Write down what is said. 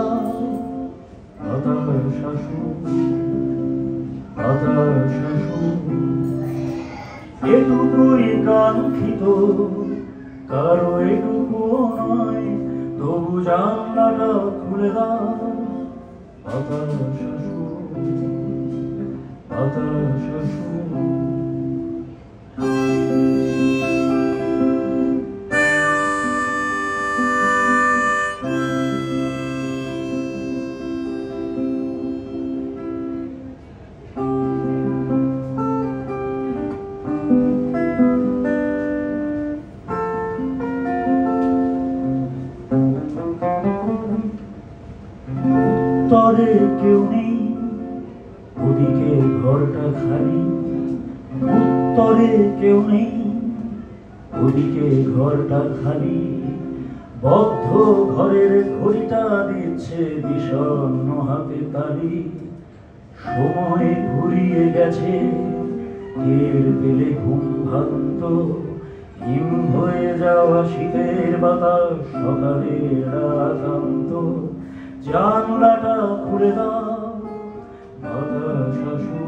দাও বাতাস আসুক, বাতাস আসুক। এটুকুই কাঙ্ক্ষিত, কারো এটুকুও নয়, তবু জানলাটা খুলে দাও বাতাস আসুক, বাতাস আসুক। উত্তরে কেউ নেই, ওদিকে ঘরটা খালি। উত্তরে কেউ নেই, ওদিকে ঘরটা খালি। বদ্ধ ঘরের ঘড়িটা দিচ্ছে বিষণ্ণ হাতে তালি। সময় ঘুরিয়ে গেছে, টের পেলে ঘুম ভাঙত। হিম হয়ে যাওয়া শীতের বাতাস সকালের আকান্ত। জানলাটা খুলে দাও বাতাস আসুক,